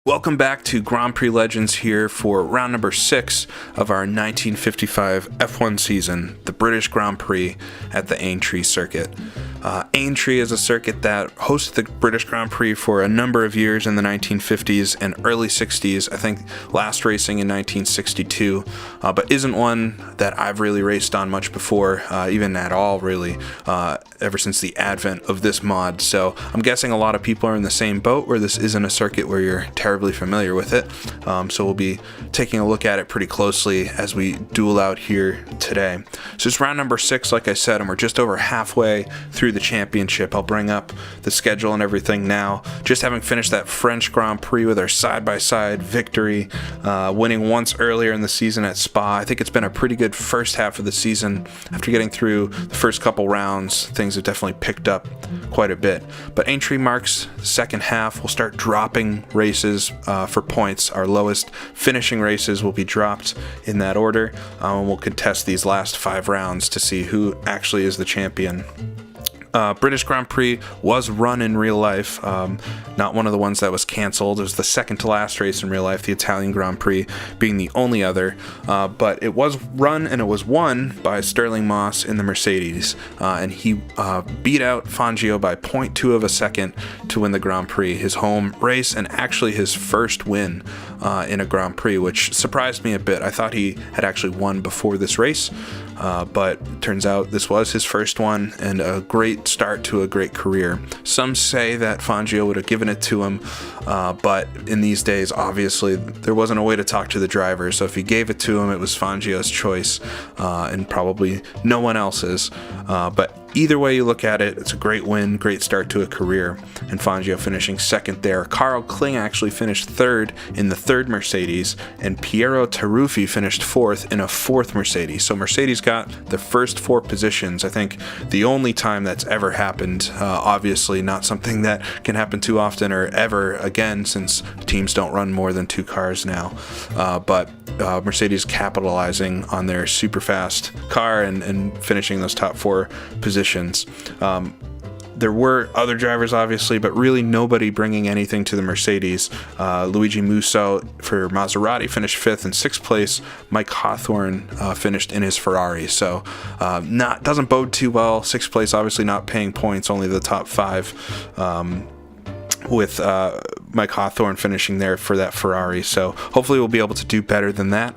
Welcome back to Grand Prix Legends here for round number 6 of our 1955 F1 season, the British Grand Prix at the Aintree circuit. Aintree is a circuit that hosted the British Grand Prix for a number of years in the 1950s and early 60s, I think last racing in 1962, but isn't one that I've really raced on much before, even at all really, ever since the advent of this mod. So I'm guessing a lot of people are in the same boat where this isn't a circuit where you're terribly familiar with it. So we'll be taking a look at it pretty closely as we duel out here today. So it's round number 6, like I said, and we're just over halfway through the championship. I'll bring up the schedule and everything now. Just having finished that French Grand Prix with our side-by-side victory, winning once earlier in the season at Spa. I think it's been a pretty good first half of the season. After getting through the first couple rounds, things have definitely picked up quite a bit. But Aintree marks the second half. We'll start dropping races for points. Our lowest finishing races will be dropped in that order, and we'll contest these last 5 rounds to see who actually is the champion. British Grand Prix was run in real life, not one of the ones that was cancelled. It was the second to last race in real life, the Italian Grand Prix being the only other, but it was run and it was won by Sterling Moss in the Mercedes, and he beat out Fangio by 0.2 of a second to win the Grand Prix, his home race, and actually his first win in a Grand Prix, which surprised me a bit. I thought he had actually won before this race, but turns out this was his first one, and a great start to a great career. Some say that Fangio would have given it to him, but in these days, obviously, there wasn't a way to talk to the driver, so if he gave it to him, it was Fangio's choice, and probably no one else's. But either way you look at it, it's a great win, great start to a career, and Fangio finishing second there. Carl Kling actually finished third in the third Mercedes, and Piero Taruffi finished fourth in a fourth Mercedes. So Mercedes got the first 4 positions, I think the only time that's ever happened. Obviously not something that can happen too often or ever again, since teams don't run more than 2 cars now. But Mercedes capitalizing on their super fast car and finishing those top 4 positions. There were other drivers, obviously, but really nobody bringing anything to the Mercedes. Luigi Musso for Maserati finished 5th and 6th place. Mike Hawthorne finished in his Ferrari, so doesn't bode too well. 6th place, obviously not paying points, only the top 5. With Mike Hawthorne finishing there for that Ferrari. So hopefully we'll be able to do better than that.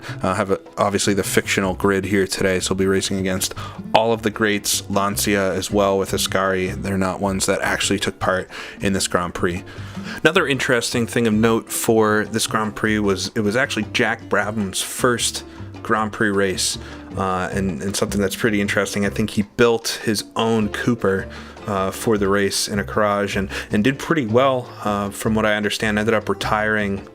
Obviously the fictional grid here today, so we'll be racing against all of the greats, Lancia as well with Ascari. They're not ones that actually took part in this Grand Prix. Another interesting thing of note for this Grand Prix was it was actually Jack Brabham's first Grand Prix race, and something that's pretty interesting. I think he built his own Cooper for the race in a garage and did pretty well, from what I understand. Ended up retiring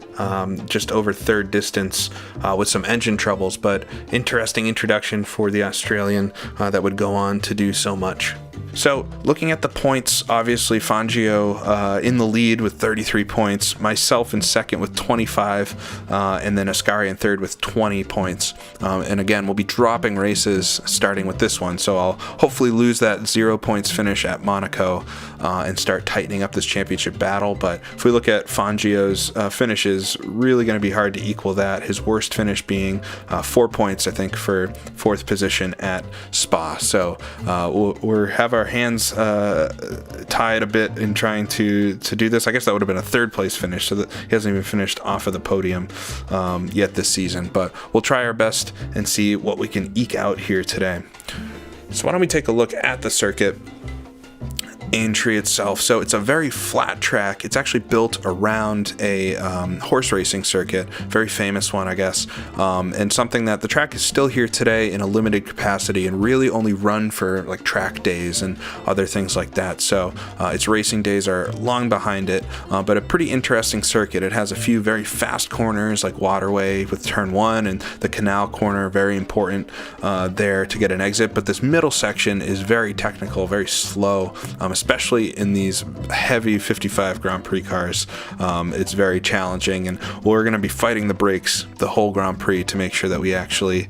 just over third distance with some engine troubles, but interesting introduction for the Australian that would go on to do so much. So looking at the points, obviously Fangio in the lead with 33 points, myself in second with 25, and then Ascari in third with 20 points. And again, we'll be dropping races starting with this one, so I'll hopefully lose that 0 points finish at Monaco and start tightening up this championship battle. But if we look at Fangio's finishes, really going to be hard to equal that. His worst finish being 4 points, I think, for 4th position at Spa. So we'll have our hands tied a bit in trying to do this. I guess that would have been a 3rd place finish, so that he hasn't even finished off of the podium yet this season. But we'll try our best and see what we can eke out here today. So why don't we take a look at the circuit, Aintree itself. So it's a very flat track. It's actually built around a horse racing circuit, very famous one, I guess, and something that the track is still here today in a limited capacity and really only run for like track days and other things like that. So its racing days are long behind it, but a pretty interesting circuit. It has a few very fast corners like Waterway with turn 1 and the canal corner, very important there to get an exit, but this middle section is very technical, very slow, especially in these heavy 55 Grand Prix cars. It's very challenging, and we're going to be fighting the brakes the whole Grand Prix to make sure that we actually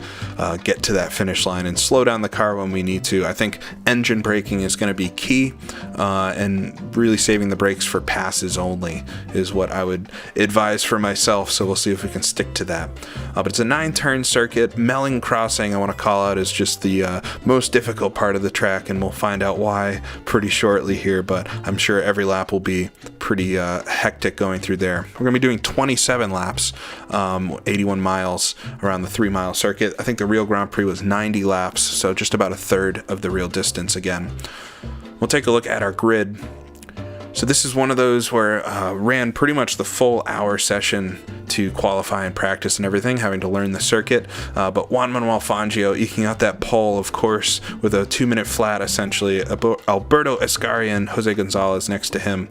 get to that finish line and slow down the car when we need to. I think engine braking is going to be key, and really saving the brakes for passes only is what I would advise for myself, so we'll see if we can stick to that. But it's a 9-turn circuit. Melling Crossing, I want to call out, is just the most difficult part of the track, and we'll find out why pretty shortly here, but I'm sure every lap will be pretty hectic going through there. We're going to be doing 27 laps, 81 miles around the 3-mile circuit. I think the real Grand Prix was 90 laps, so just about a third of the real distance again. We'll take a look at our grid. So this is one of those where ran pretty much the full hour session to qualify and practice and everything, having to learn the circuit. But Juan Manuel Fangio eking out that pole, of course, with a 2-minute flat, essentially. Alberto Escari and Jose Gonzalez next to him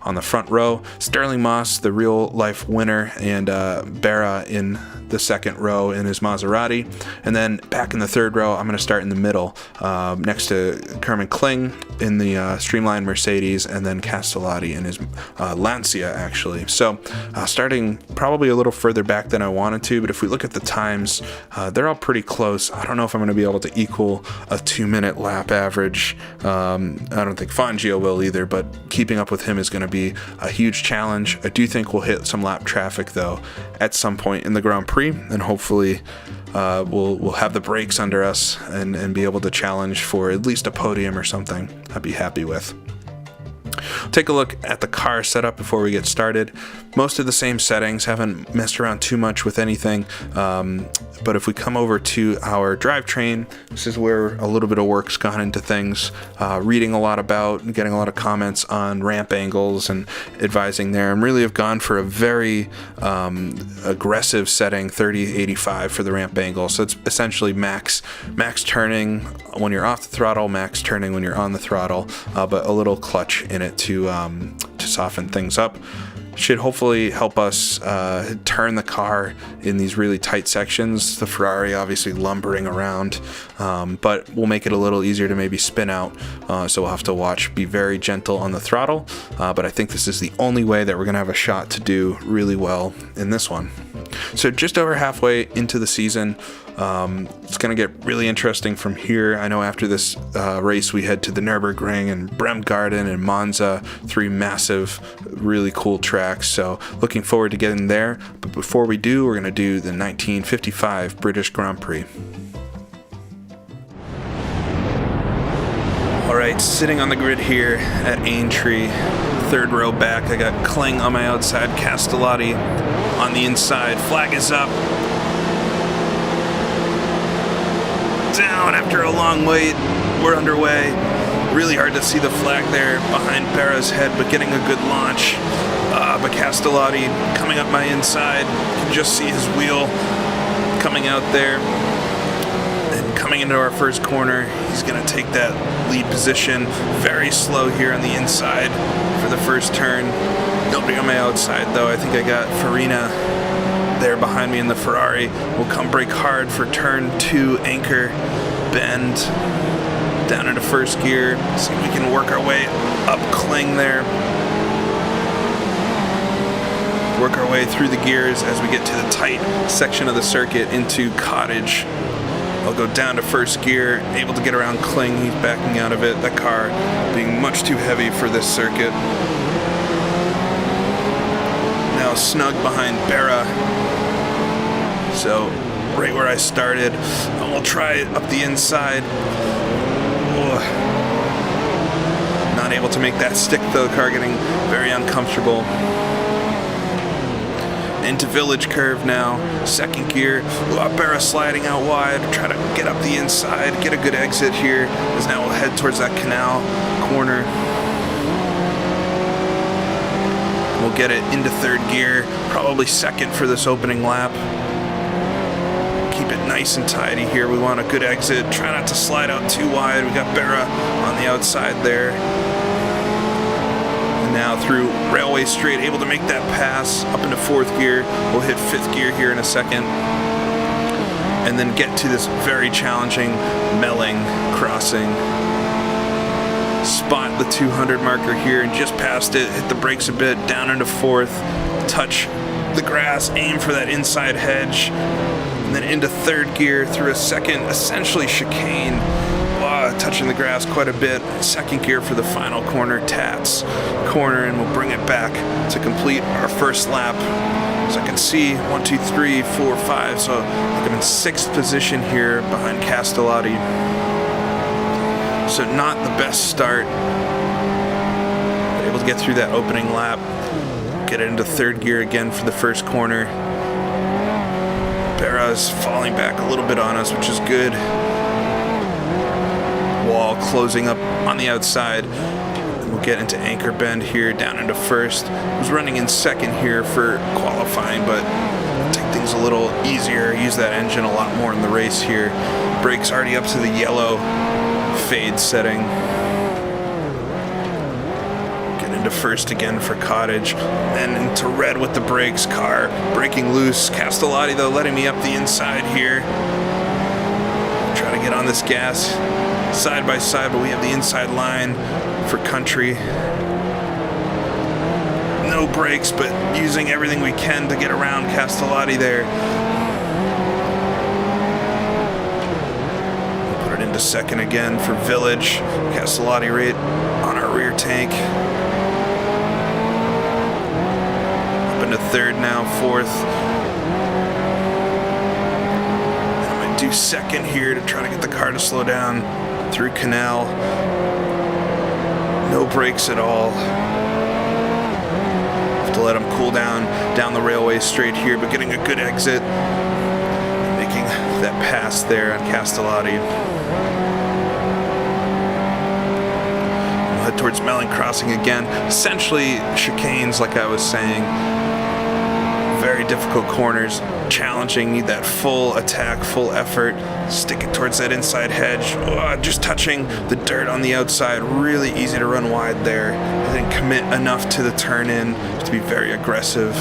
on the front row. Sterling Moss, the real-life winner, and Berra in the second row in his Maserati. And then back in the third row, I'm going to start in the middle, next to Kerman Kling in the Streamline Mercedes, and then Castellati in his Lancia, actually. So starting probably a little further back than I wanted to, but if we look at the times, they're all pretty close. I don't know if I'm going to be able to equal a 2-minute lap average. I don't think Fangio will either, but keeping up with him is going to be a huge challenge. I do think we'll hit some lap traffic, though, at some point in the Grand Prix, and hopefully we'll have the brakes under us and be able to challenge for at least a podium or something. I'd be happy with. Take a look at the car setup before we get started. Most of the same settings, haven't messed around too much with anything, but if we come over to our drivetrain, this is where a little bit of work's gone into things, reading a lot about and getting a lot of comments on ramp angles and advising there, and really have gone for a very aggressive setting, 30-85 for the ramp angle. So it's essentially max turning when you're off the throttle, max turning when you're on the throttle, but a little clutch in it to soften things up. Should hopefully help us turn the car in these really tight sections. The Ferrari obviously lumbering around, but we'll make it a little easier to maybe spin out, so we'll have to watch, be very gentle on the throttle, but I think this is the only way that we're going to have a shot to do really well in this one. So just over halfway into the season, it's going to get really interesting from here. I know after this race we head to the Nürburgring and Bremgarten and Monza, 3 massive, really cool tracks. So looking forward to getting there. But before we do, we're going to do the 1955 British Grand Prix. All right, sitting on the grid here at Aintree, third row back. I got Kling on my outside, Castellati on the inside. Flag is up. Down after a long wait, we're underway. Really hard to see the flag there behind Berra's head, but getting a good launch. But Castellati coming up my inside, you can just see his wheel coming out there. And coming into our first corner, he's going to take that lead position. Very slow here on the inside for the first turn. Nobody on my outside though. I think I got Farina there behind me in the Ferrari. We'll come brake hard for turn 2, anchor, bend, down into first gear. See if we can work our way up Kling there. Work our way through the gears as we get to the tight section of the circuit into Cottage. I'll go down to first gear, able to get around Kling. He's backing out of it. That car being much too heavy for this circuit. Now snug behind Berra. So right where I started, and we'll try it up the inside. Not able to make that stick though, the car getting very uncomfortable. Into Village Curve now, second gear. Berra sliding out wide, try to get up the inside, get a good exit here, as now we'll head towards that canal corner. We'll get it into third gear, probably second for this opening lap. Keep it nice and tidy here. We want a good exit. Try not to slide out too wide. We got Berra on the outside there. And now through Railway Straight, able to make that pass up into fourth gear. We'll hit fifth gear here in a second. And then get to this very challenging Melling crossing. spot the 200 marker here and just past it, hit the brakes a bit, down into fourth, touch the grass, aim for that inside hedge, and then into third gear through a second, essentially chicane, touching the grass quite a bit. Second gear for the final corner, tats corner, and we'll bring it back to complete our first lap. So I can see 1, 2, 3, 4, 5. So I'm in 6th position here behind Castellotti. So not the best start. But able to get through that opening lap. Get it into third gear again for the first corner. Barra's falling back a little bit on us, which is good. Wall closing up on the outside. We'll get into anchor bend here, down into first. Was running in second here for qualifying, but take things a little easier. Use that engine a lot more in the race here. Brakes already up to the yellow fade setting. Get into first again for Cottage. Then into red with the brakes. Car breaking loose. Castellotti though letting me up the inside here. Try to get on this gas side by side, but we have the inside line for Country. No brakes, but using everything we can to get around Castellotti there. Put it into second again for Village. Castellotti right on our rear tank. Up into third now, fourth. And I might do second here to try to get the car to slow down through Canal. No brakes at all. Have to let them cool down the railway straight here, but getting a good exit. Making that pass there on Castellotti. We'll head towards Melling Crossing again. Essentially chicanes, like I was saying. Very difficult corners, challenging, need that full attack, full effort, stick it towards that inside hedge, just touching the dirt on the outside, really easy to run wide there. I didn't commit enough to the turn in to be very aggressive,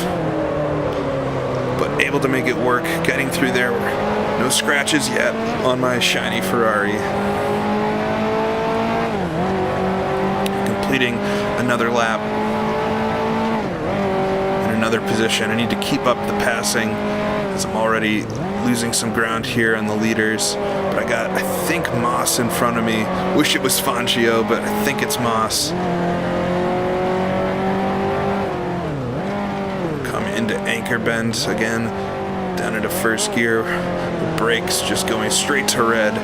but able to make it work, getting through there. No scratches yet on my shiny Ferrari. Completing another lap. Another position. I need to keep up the passing as I'm already losing some ground here on the leaders. But I got, I think, Moss in front of me. Wish it was Fangio, but I think it's Moss. Come into anchor bend again, down into first gear. The brakes just going straight to red.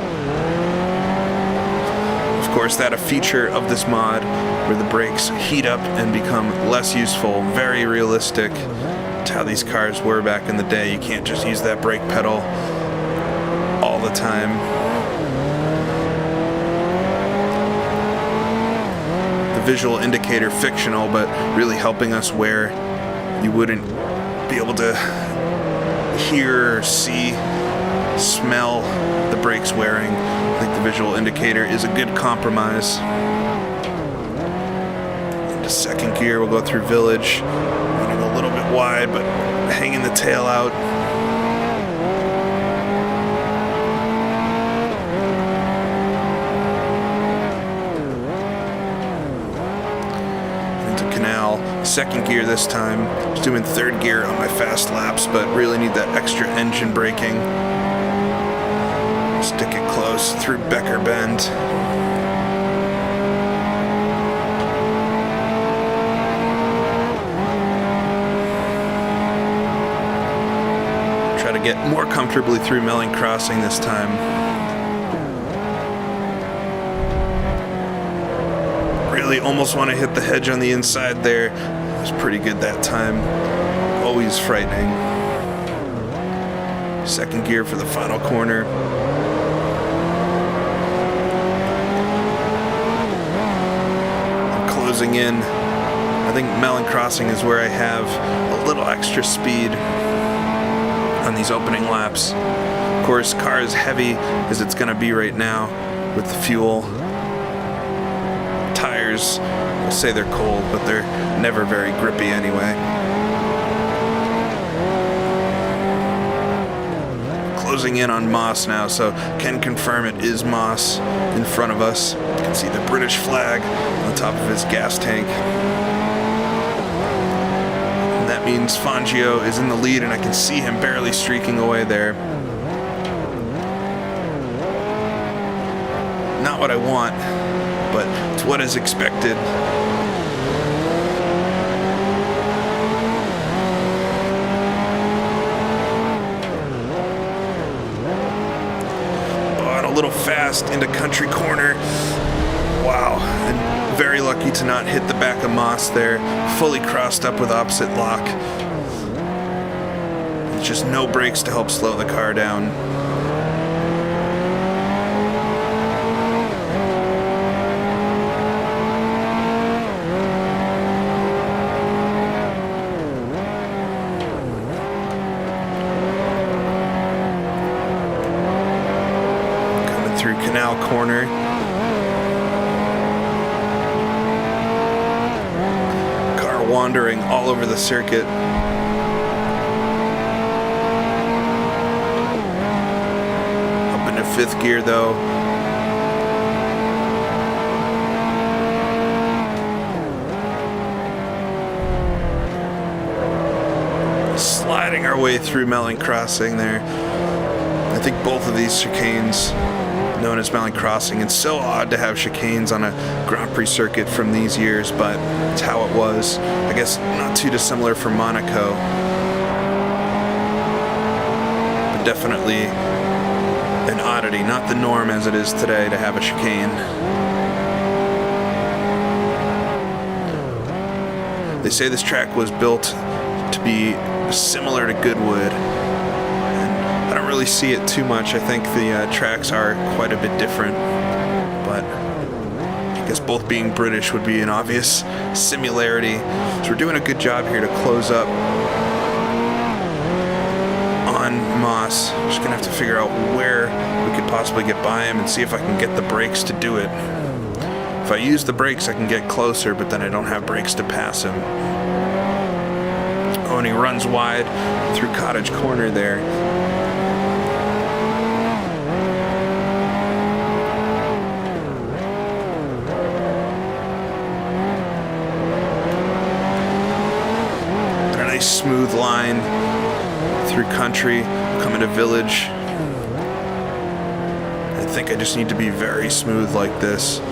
Of course, that a feature of this mod where the brakes heat up and become less useful. Very realistic to how these cars were back in the day. You can't just use that brake pedal all the time. The visual indicator fictional, but really helping us where you wouldn't be able to hear or see, smell the brakes wearing. I think the visual indicator is a good compromise. Into second gear, we'll go through Village, running a little bit wide, but hanging the tail out. Into Canal, second gear this time. Just doing third gear on my fast laps, but really need that extra engine braking. Stick it close through Becker Bend. Try to get more comfortably through Melling Crossing this time. Really almost want to hit the hedge on the inside there. It was pretty good that time. Always frightening. Second gear for the final corner. Closing in. I think Melling Crossing is where I have a little extra speed on these opening laps. Of course, car is heavy as it's going to be right now with the fuel. Tires, I'll say they're cold, but they're never very grippy anyway. closing in on Moss now, so can confirm it is Moss in front of us. You can see the British flag on the top of his gas tank. And that means Fangio is in the lead, and I can see him barely streaking away there. Not what I want, but it's what is expected. A little fast into country corner. Wow, and very lucky to not hit the back of Moss there. Fully crossed up with opposite lock. Just no brakes to help slow the car down. Through Canal Corner. Car wandering all over the circuit. Up into fifth gear though. Sliding our way through Melling Crossing there. I think both of these chicanes, known as Melling Crossing. It's so odd to have chicanes on a Grand Prix circuit from these years, but it's how it was. I guess not too dissimilar from Monaco, but definitely an oddity, not the norm as it is today to have a chicane. They say this track was built to be similar to Goodwood. I don't really see it too much. I think the tracks are quite a bit different, but I guess both being British would be an obvious similarity. So we're doing a good job here to close up on Moss. Just gonna have to figure out where we could possibly get by him and see if I can get the brakes to do it. If I use the brakes, I can get closer, but then I don't have brakes to pass him. Oh, and he runs wide through Cottage Corner there. Smooth line through country, coming to Village. I think I just need to be very smooth like this if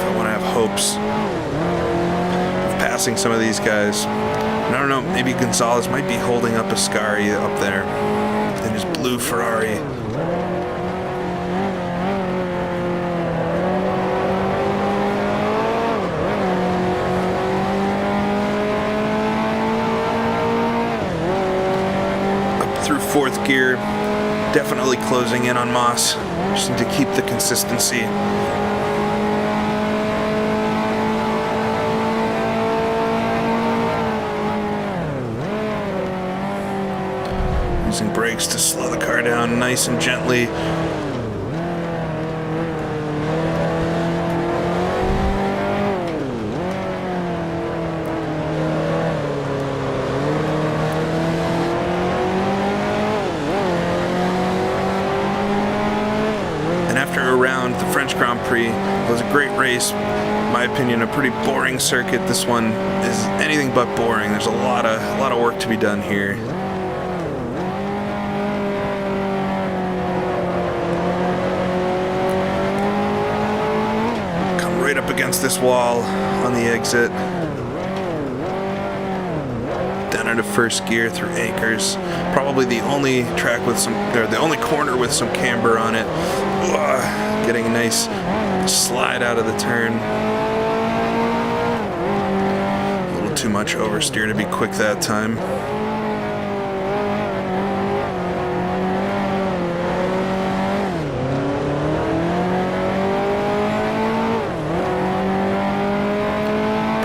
I want to have hopes of passing some of these guys. And I don't know, maybe Gonzalez might be holding up Ascari up there in his blue Ferrari. Through fourth gear, definitely closing in on Moss. Just need to keep the consistency. Using brakes to slow the car down nice and gently. Around the French Grand Prix. It was a great race. In my opinion, a pretty boring circuit. This one is anything but boring. There's a lot of work to be done here. Come right up against this wall on the exit. Down into first gear through Anchors. Probably the only track with some, or the only corner with some camber on it. Getting a nice slide out of the turn. A little too much oversteer to be quick that time.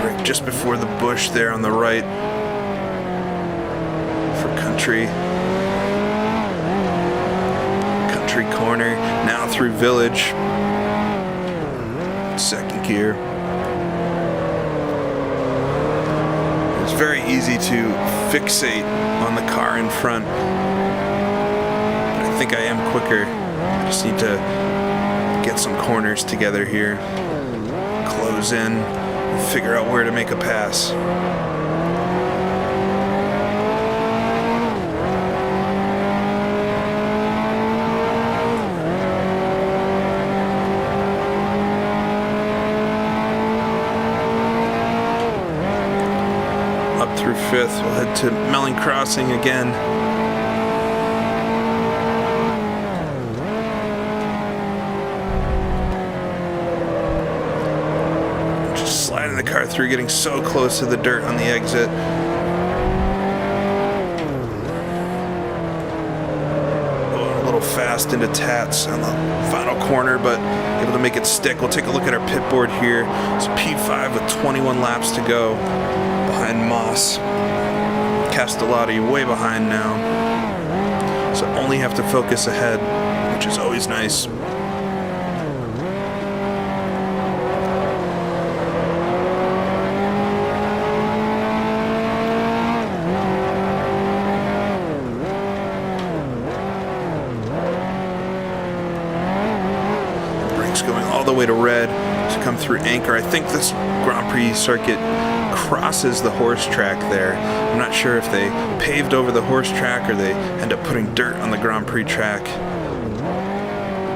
Brake just before the bush there on the right for country. Corner, now through Village, second gear. It's very easy to fixate on the car in front think I am quicker. I just need to get some corners together here, close in, and figure out where to make a pass. Up through 5th, we'll head to Melling Crossing again. Sliding the car through, getting so close to the dirt on the exit. Oh, a little fast into Tats on the final corner, but able to make it stick. We'll take a look at our pit board here. It's P5 with 21 laps to go behind Moss. Castellati way behind now. So only have to focus ahead, which is always nice. Going all the way to red to come through Anchor. I think this Grand Prix circuit crosses the horse track there. I'm not sure if they paved over the horse track or they end up putting dirt on the Grand Prix track.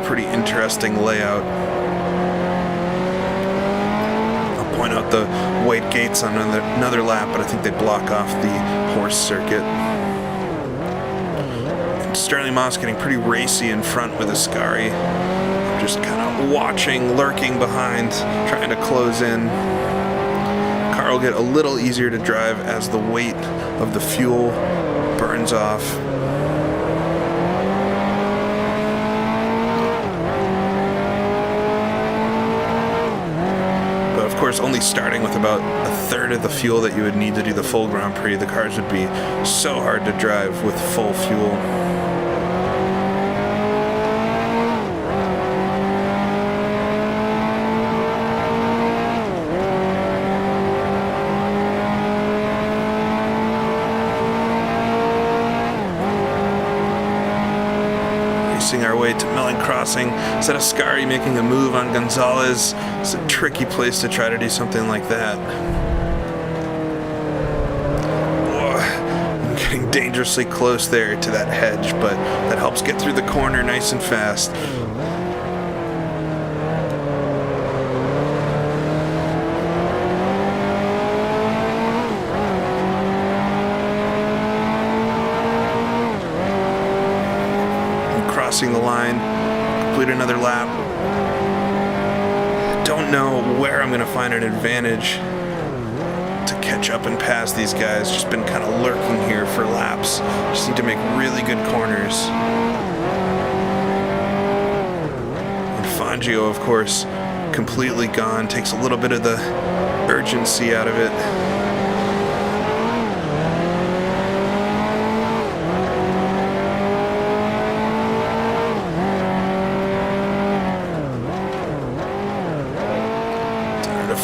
Pretty interesting layout. I'll point out the white gates on another lap, but I think they block off the horse circuit. And Sterling Moss getting pretty racy in front with Ascari. Just kind of watching, lurking behind, trying to close in. Car will get a little easier to drive as the weight of the fuel burns off. But of course, only starting with about a third of the fuel that you would need to do the full Grand Prix. The cars would be so hard to drive with full fuel. Our way to Melling Crossing. Instead of Ascari making a move on Gonzalez, it's a tricky place to try to do something like that. Whoa, I'm getting dangerously close there to that hedge, but that helps get through the corner nice and fast. Crossing the line, complete another lap. Don't know where I'm going to find an advantage to catch up and pass these guys. Just been kind of lurking here for laps. Just need to make really good corners. And Fangio, of course, completely gone. Takes a little bit of the urgency out of it.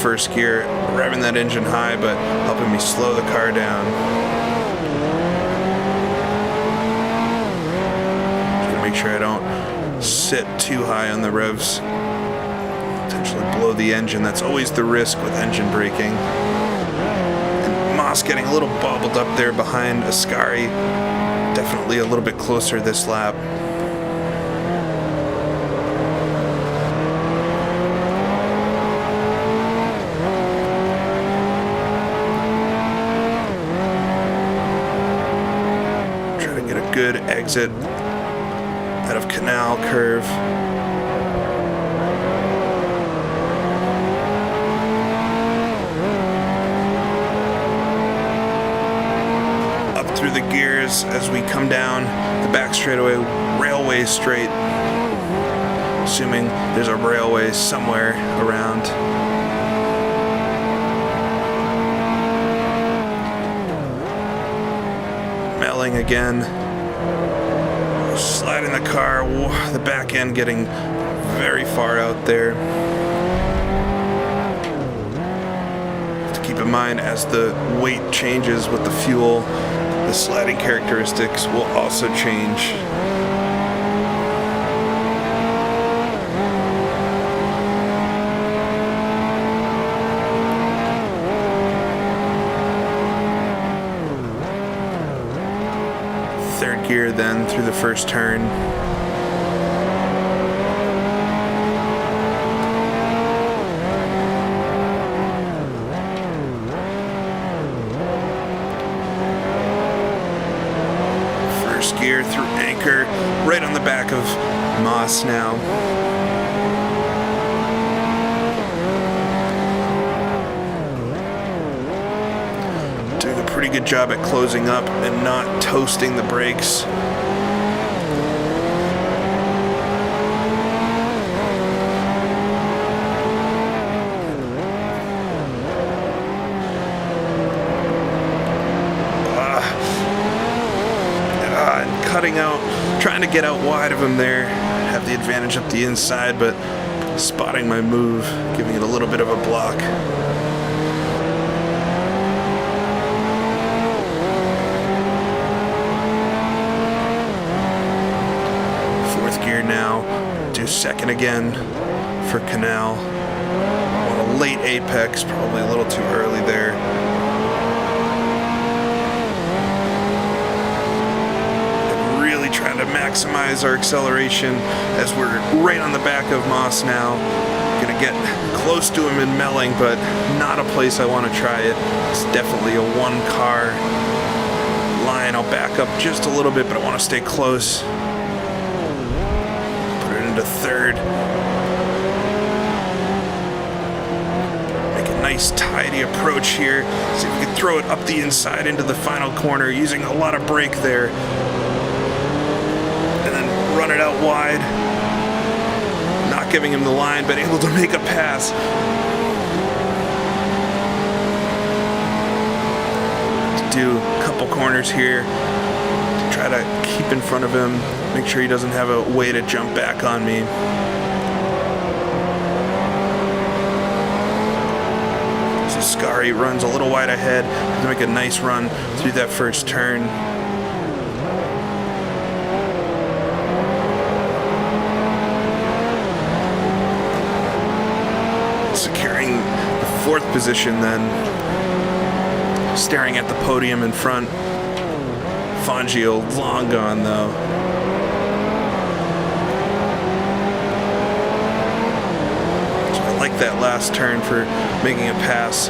First gear, revving that engine high, but helping me slow the car down. Just gonna make sure I don't sit too high on the revs. Potentially blow the engine. That's always the risk with engine braking. And Moss getting a little bobbled up there behind Ascari. Definitely a little bit closer this lap. Good exit out of Canal Curve. Up through the gears as we come down the back straightaway, railway straight. Assuming there's a railway somewhere around. Melling again. Sliding the car, the back end getting very far out there. Have to keep in mind as the weight changes with the fuel, the sliding characteristics will also change. third gear then through the first turn. First gear through anchor, right on the back of Moss now. Doing a pretty good job at closing up and not toasting the brakes. Cutting out, trying to get out wide of him there, have the advantage up the inside, but spotting my move, giving it a little bit of a block. Fourth gear now, do second again for Canal. On a late apex, probably a little too early there. Trying to maximize our acceleration as we're right on the back of Moss now. Gonna get close to him in Melling, but not a place I want to try it. It's definitely a one-car line. I'll back up just a little bit, but I want to stay close. Put it into third. Make a nice tidy approach here. See if we can throw it up the inside into the final corner, using a lot of brake there. Run it out wide, not giving him the line, but able to make a pass. To do a couple corners here, to try to keep in front of him, make sure he doesn't have a way to jump back on me. So Scary runs a little wide ahead to make a nice run through that first turn. Securing the fourth position then, staring at the podium in front. Fangio long gone though. So I like that last turn for making a pass.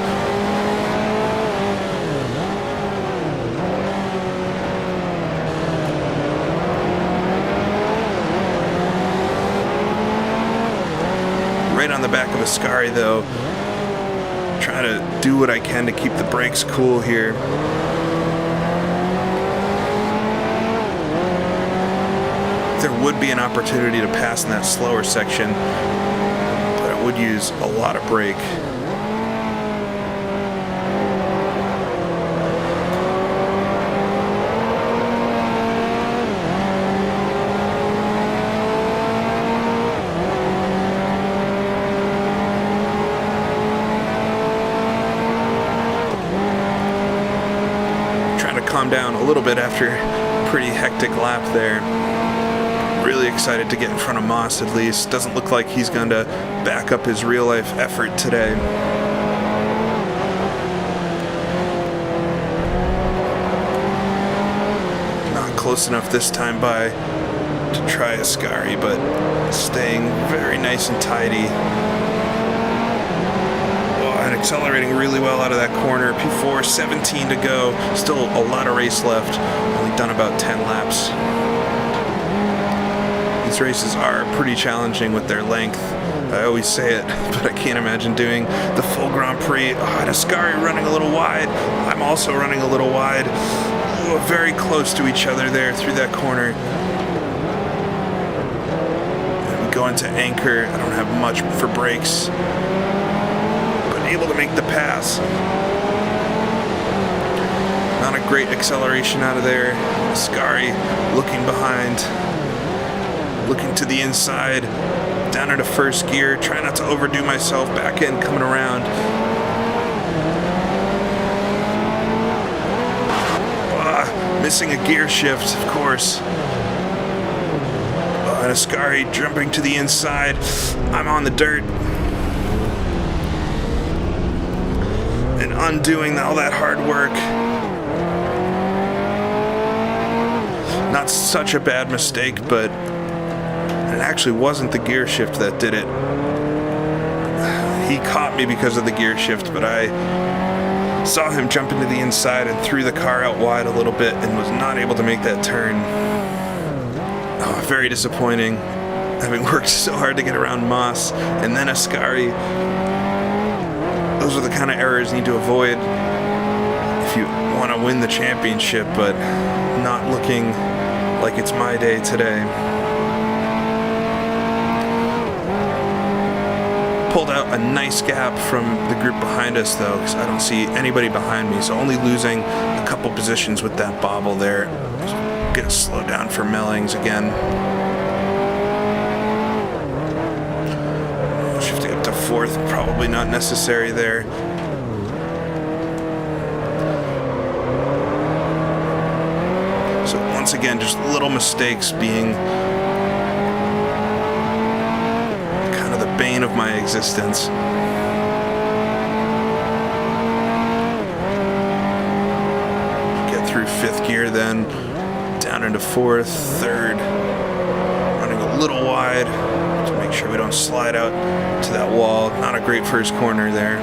Right on the back of Ascari though, trying to do what I can to keep the brakes cool here. There would be an opportunity to pass in that slower section, but I would use a lot of brake. Calm down a little bit after a pretty hectic lap there. Really excited to get in front of Moss at least. Doesn't look like he's going to back up his real life effort today. Not close enough this time by to try Ascari, but staying very nice and tidy. And accelerating really well out of that corner. P4, 17 to go. Still a lot of race left. Only done about 10 laps. These races are pretty challenging with their length. I always say it, but I can't imagine doing the full Grand Prix. And Ascari running a little wide. I'm also running a little wide. Very close to each other there through that corner. And we go into anchor. I don't have much for brakes. Able to make the pass. Not a great acceleration out of there. Ascari looking behind, looking to the inside, down into first gear, trying not to overdo myself, back in, coming around. Missing a gear shift, of course. And Ascari jumping to the inside. I'm on the dirt. And undoing all that hard work. Not such a bad mistake, but it actually wasn't the gear shift that did it. He caught me because of the gear shift, but I saw him jump into the inside and threw the car out wide a little bit and was not able to make that turn. Oh, very disappointing. Having worked so hard to get around Moss and then Ascari. Those are the kind of errors you need to avoid if you want to win the championship, but not looking like it's my day today. Pulled out a nice gap from the group behind us though, because I don't see anybody behind me, so only losing a couple positions with that bobble there. Gonna slow down for Mellings again. Shifting up to fourth, probably not necessary there. So once again, just little mistakes being kind of the bane of my existence. Get through fifth gear then, down into fourth, third, running a little wide to make sure we don't slide out to that wall. Not a great first corner there.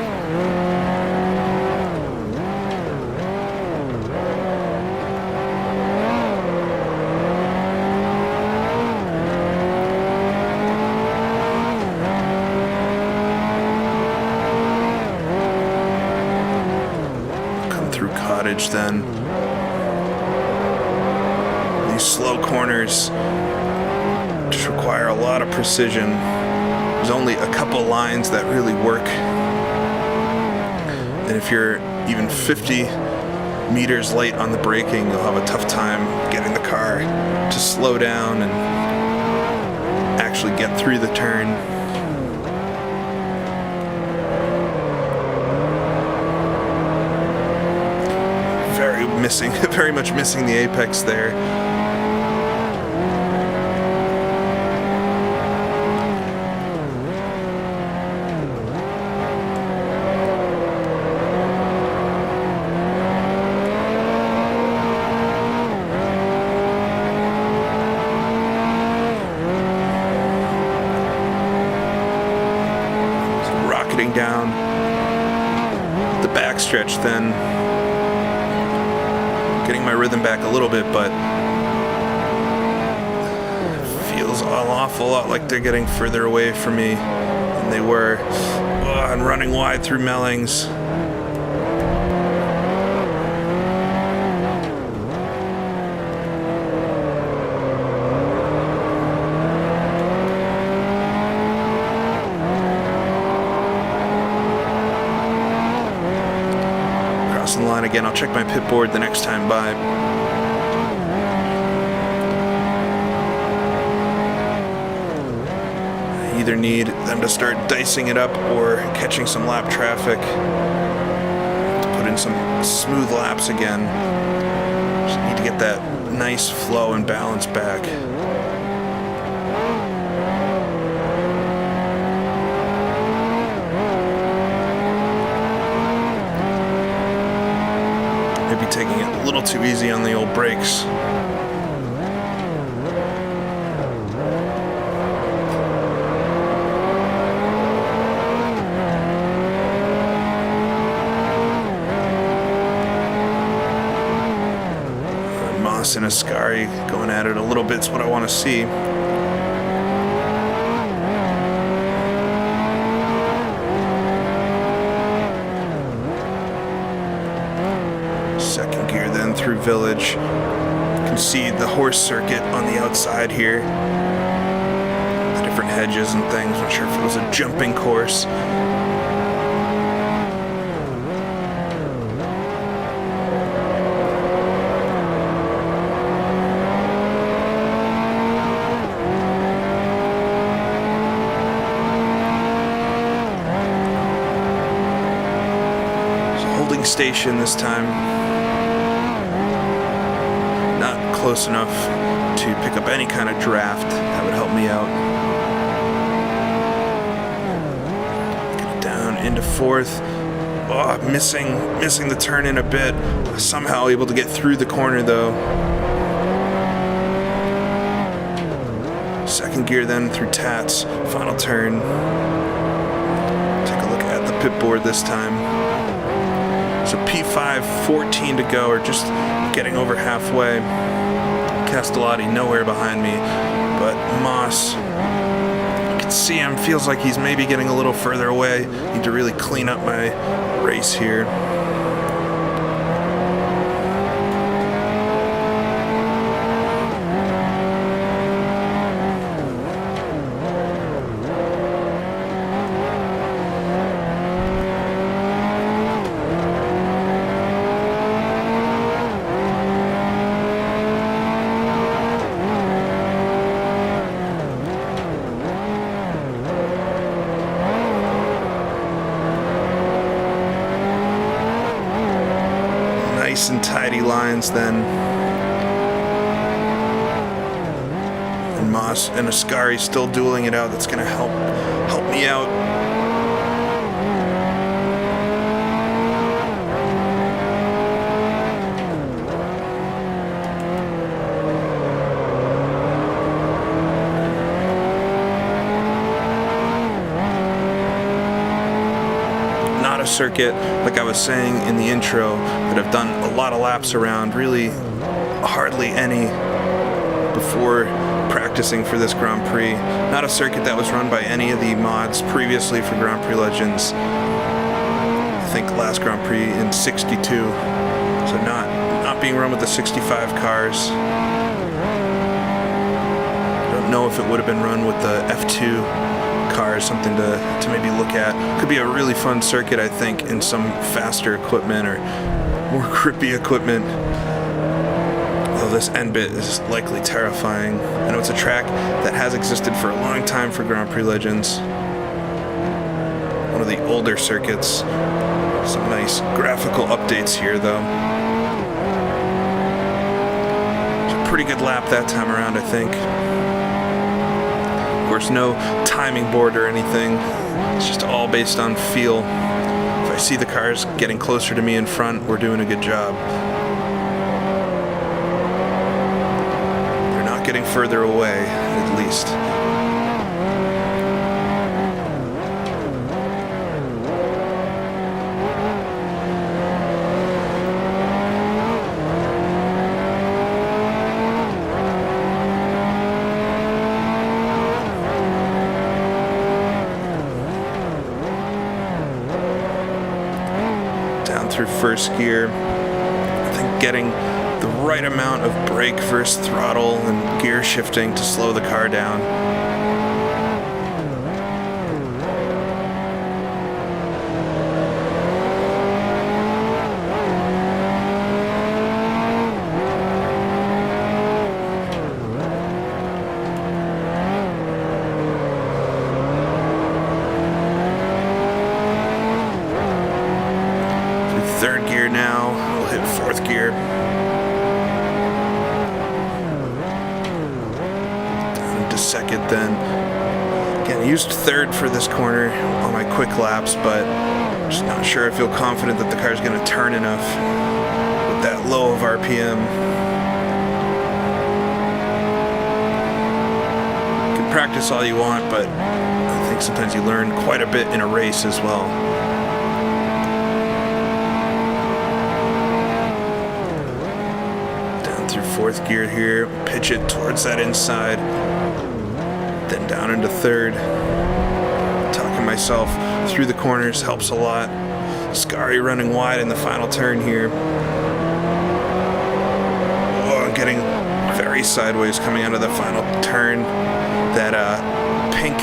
Come through Cottage then. These slow corners just require a lot of precision. There's only a couple lines that really work. And if you're even 50 meters late on the braking, you'll have a tough time getting the car to slow down and actually get through the turn. Very much missing the apex there. Rocketing down the backstretch then. Getting my rhythm back a little bit, but feels an awful lot like they're getting further away from me than they were. And running wide through Mellings. The line again. I'll check my pit board the next time by. I either need them to start dicing it up or catching some lap traffic to put in some smooth laps again. Just need to get that nice flow and balance back. Maybe taking it a little too easy on the old brakes. Moss and Ascari going at it a little bit is what I want to see. Second gear then through Village. You can see the horse circuit on the outside here. The different hedges and things. Not sure if it was a jumping course. Holding station this time. Not close enough to pick up any kind of draft that would help me out. Get it down into fourth. Oh, missing the turn in a bit. Somehow able to get through the corner though. Second gear then through Tats, final turn. Take a look at the pit board this time. So P5, 14 to go, or just getting over halfway. Castellati nowhere behind me, but Moss, you can see him, feels like he's maybe getting a little further away. Need to really clean up my race here. Nice and tidy lines then. And Moss and Ascari still dueling it out. That's going to help me out. A circuit, like I was saying in the intro, that I've done a lot of laps around, really hardly any before practicing for this Grand Prix. Not a circuit that was run by any of the mods previously for Grand Prix Legends. I think last Grand Prix in 62, so not being run with the 65 cars. I don't know if it would have been run with the F2 cars, something to maybe look at. Could be a really fun circuit, I think, in some faster equipment or more grippy equipment. Although this end bit is likely terrifying. I know it's a track that has existed for a long time for Grand Prix Legends. One of the older circuits. Some nice graphical updates here, though. It's a pretty good lap that time around, I think. Of course, no timing board or anything. It's just all based on feel. If I see the cars getting closer to me in front, we're doing a good job. They're not getting further away, at least. Through first gear. I think getting the right amount of brake versus throttle and gear shifting to slow the car down. Third gear now, we'll hit fourth gear. Down into second then. Again, I used third for this corner on my quick laps, but just not sure I feel confident that the car's going to turn enough with that low of RPM. You can practice all you want, but I think sometimes you learn quite a bit in a race as well. Fourth gear here, pitch it towards that inside, then down into third. Talking myself through the corners helps a lot. Ascari running wide in the final turn here. Oh, getting very sideways coming out of the final turn. That pink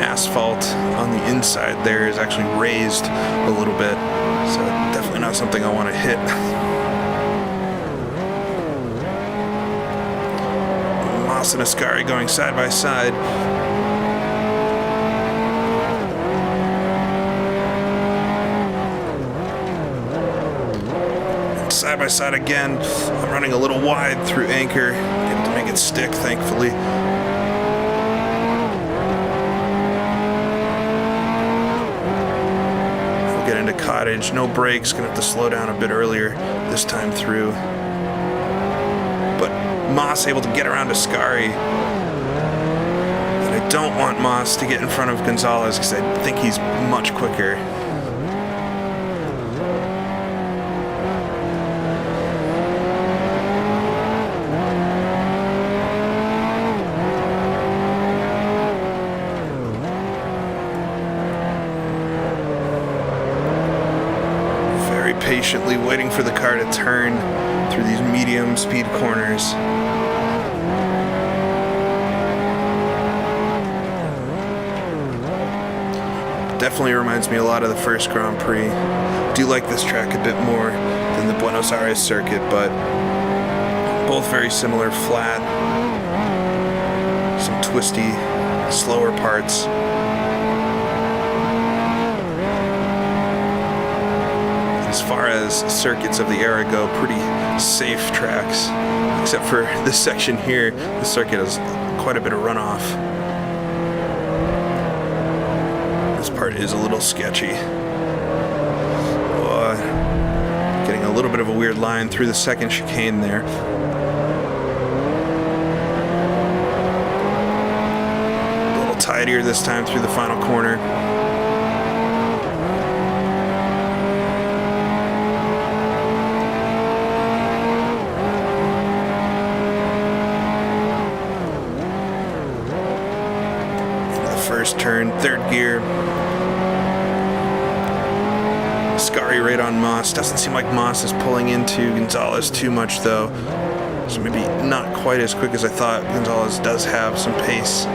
asphalt on the inside there is actually raised a little bit, so definitely not something I want to hit. And Ascari going side by side. And side by side again. I'm running a little wide through anchor, able to make it stick, thankfully. We'll get into cottage, no brakes, gonna have to slow down a bit earlier this time through. Moss able to get around Ascari. I don't want Moss to get in front of Gonzalez because I think he's much quicker. Very patiently waiting for the car to turn through these medium speed corners. Definitely reminds me a lot of the first Grand Prix. Do like this track a bit more than the Buenos Aires circuit, but both very similar, flat, some twisty, slower parts. As far as circuits of the era go, pretty safe tracks, except for this section here. The circuit has quite a bit of runoff. This part is a little sketchy. Getting a little bit of a weird line through the second chicane there. A little tidier this time through the final corner. First turn, third gear. Scary right on Moss. Doesn't seem like Moss is pulling into Gonzalez too much though. So maybe not quite as quick as I thought. Gonzalez does have some pace.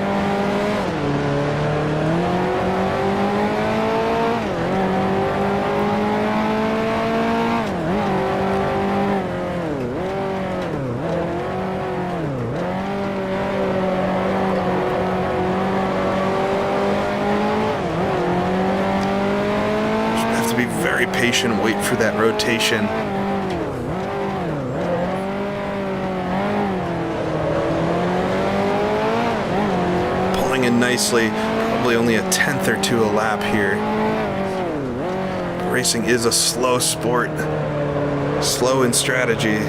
Be very patient, wait for that rotation. Pulling in nicely, probably only a tenth or two a lap here. Racing is a slow sport, slow in strategy.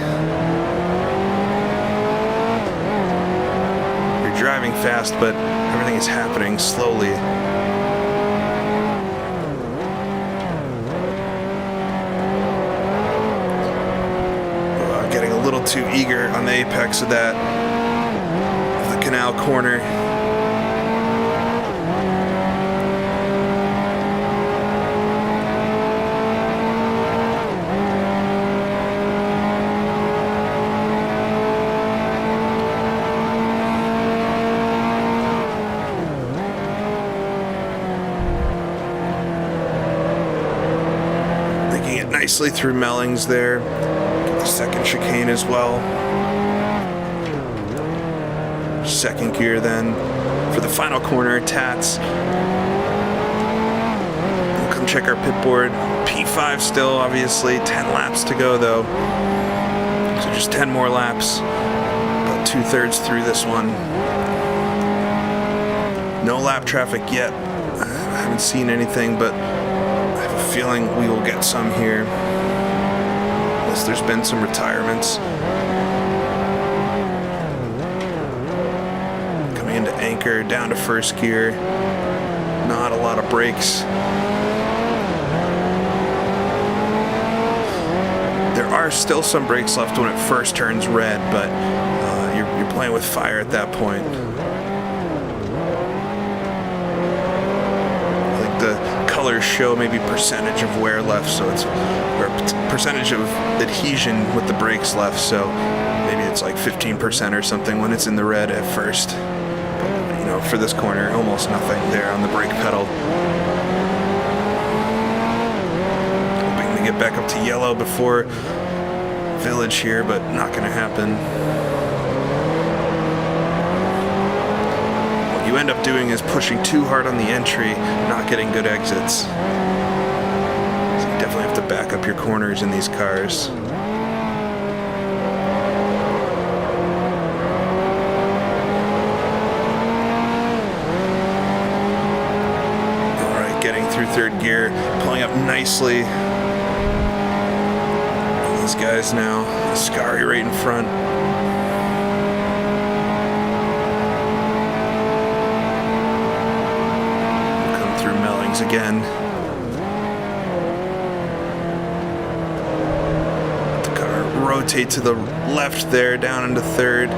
You're driving fast, but everything is happening slowly. Getting a little too eager on the apex of that, the canal corner. Making it nicely through Mellings there. The second chicane as well. Second gear then for the final corner. Tats. We'll come check our pit board. P5 still, obviously. 10 laps to go though. So just 10 more laps. About 2/3 through this one. No lap traffic yet. I haven't seen anything, but I have a feeling we will get some here. There's been some retirements. Coming into anchor, down to first gear. Not a lot of brakes. There are still some brakes left when it first turns red, but you're playing with fire at that point. The colors show maybe percentage of wear left, so it's or percentage of adhesion with the brakes left, so maybe it's like 15% or something when it's in the red at first. But, you know, for this corner, almost nothing there on the brake pedal. Hoping to get back up to yellow before Village here, but not going to happen. You end up doing is pushing too hard on the entry, not getting good exits. So you definitely have to back up your corners in these cars. Alright, getting through third gear, pulling up nicely. These guys now, Scary right in front. once again. The car rotate to the left there, down into third.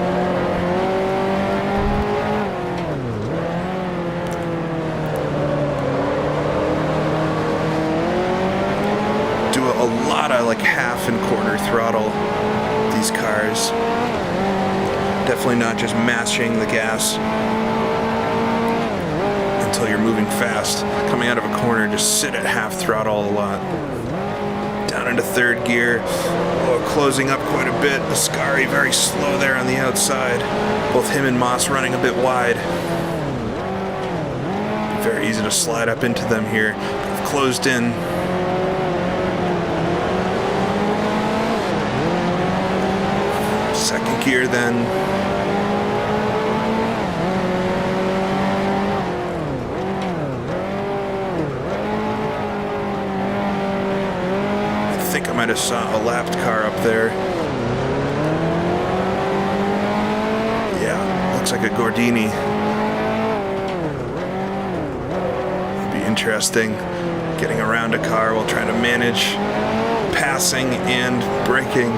Do a lot of like half and quarter throttle these cars. Definitely not just mashing the gas until you're moving fast. Coming out of a corner, just sit at half throttle a lot. Down into third gear. Oh, closing up quite a bit. Ascari very slow there on the outside. Both him and Moss running a bit wide. Very easy to slide up into them here. I've closed in. Second gear then. I think I might have saw a lapped car up there. Yeah, looks like a Gordini. It'd be interesting getting around a car while trying to manage passing and braking.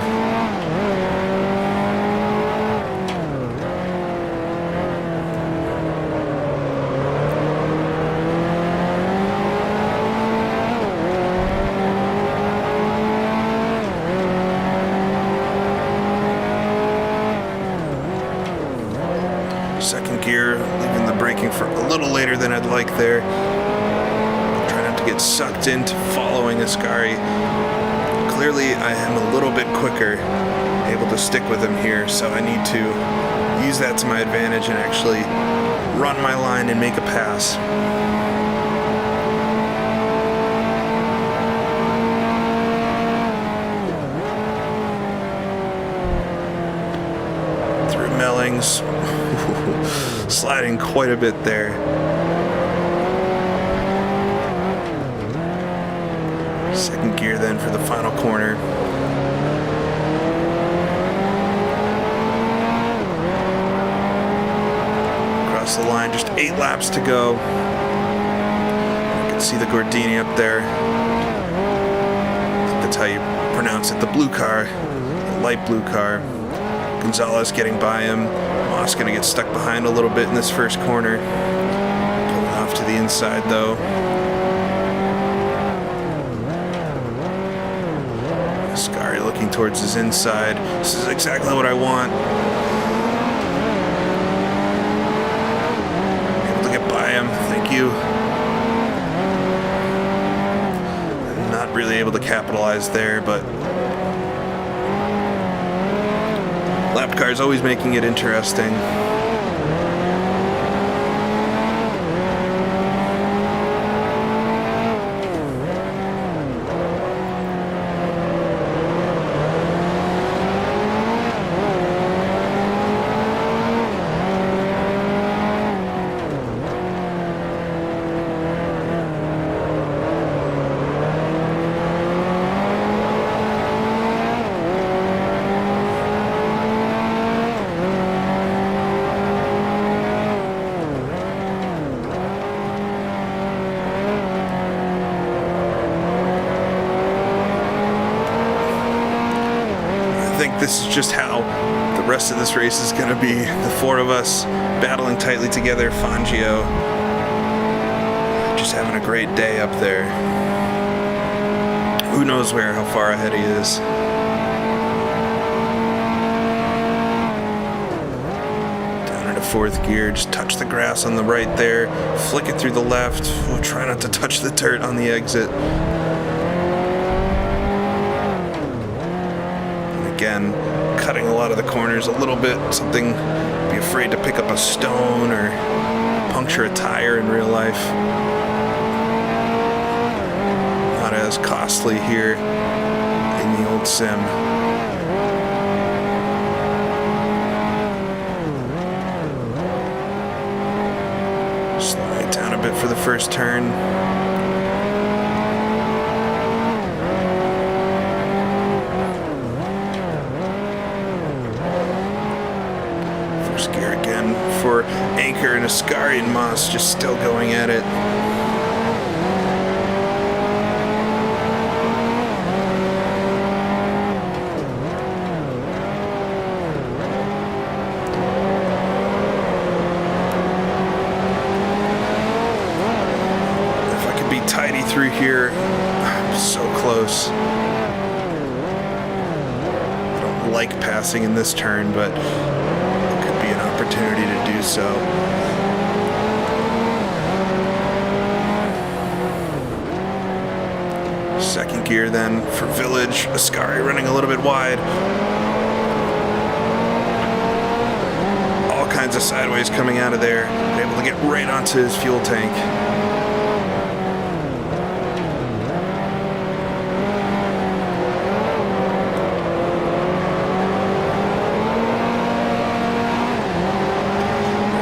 Second gear, leaving the braking for a little later than I'd like there. Try not to get sucked into following Ascari. Clearly I am a little bit quicker, able to stick with him here, so I need to use that to my advantage and actually run my line and make a pass. Through Mellings. Sliding quite a bit there. Second gear then for the final corner. Across the line, just 8 laps to go. You can see the Gordini up there. I think that's how you pronounce it. The blue car, the light blue car. Gonzalez getting by him. Moss gonna get stuck behind a little bit in this first corner. Pulling off to the inside though. Ascari looking towards his inside. This is exactly what I want. Able to get by him, thank you. Not really able to capitalize there, but lap cars always making it interesting. I think this is just how the rest of this race is going to be. The 4 of us battling tightly together. Fangio just having a great day up there. Who knows how far ahead he is. Down into 4th gear, just touch the grass on the right there. Flick it through the left. Oh, try not to touch the dirt on the exit. Again, cutting a lot of the corners a little bit, something, be afraid to pick up a stone or puncture a tire in real life. Not as costly here in the old sim. Slowing it down a bit for the first turn. Gear again for Anchor and Ascari and Moss, just still going at it. close. I don't like passing in this turn, but it could be an opportunity to do so. Second gear then for Village. Ascari running a little bit wide. All kinds of sideways coming out of there. Able to get right onto his fuel tank.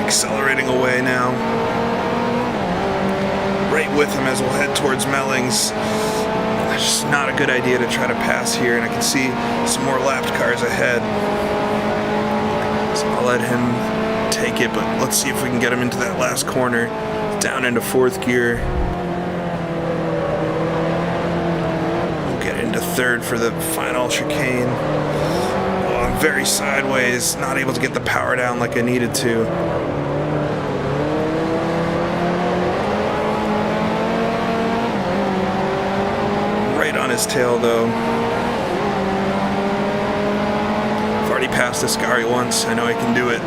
Accelerating away now. Right with him as we'll head towards Mellings. It's just not a good idea to try to pass here, and I can see some more lapped cars ahead. So I'll let him take it, but let's see if we can get him into that last corner. Down into fourth gear. We'll get into third for the final chicane. Oh, I'm very sideways, not able to get the power down like I needed to. His tail though. I've already passed Ascari once, I know I can do it.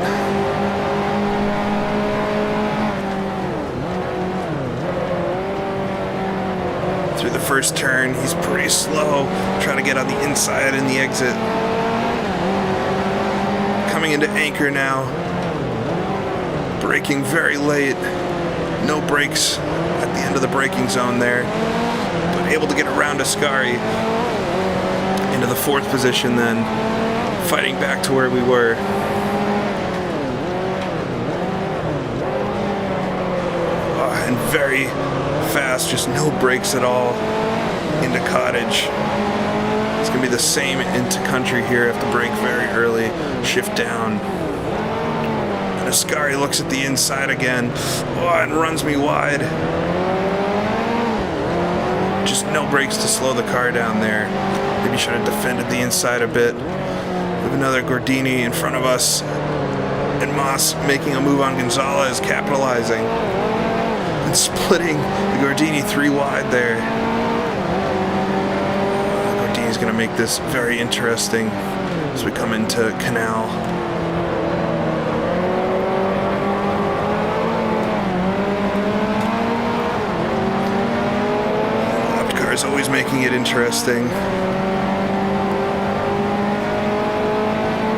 Through the first turn, he's pretty slow, trying to get on the inside in the exit. Coming into anchor now. Braking very late. No brakes at the end of the braking zone there. Able to get around Ascari into the fourth position then, fighting back to where we were. And very fast, just no brakes at all into Cottage. It's going to be the same into Country here. Have to brake very early, shift down. And Ascari looks at the inside again, and runs me wide. Just no brakes to slow the car down there. Maybe should have defended the inside a bit. We have another Gordini in front of us. And Moss making a move on Gonzalez, capitalizing. And splitting the Gordini 3 wide there. Gordini's going to make this very interesting as we come into Canal. Is always making it interesting.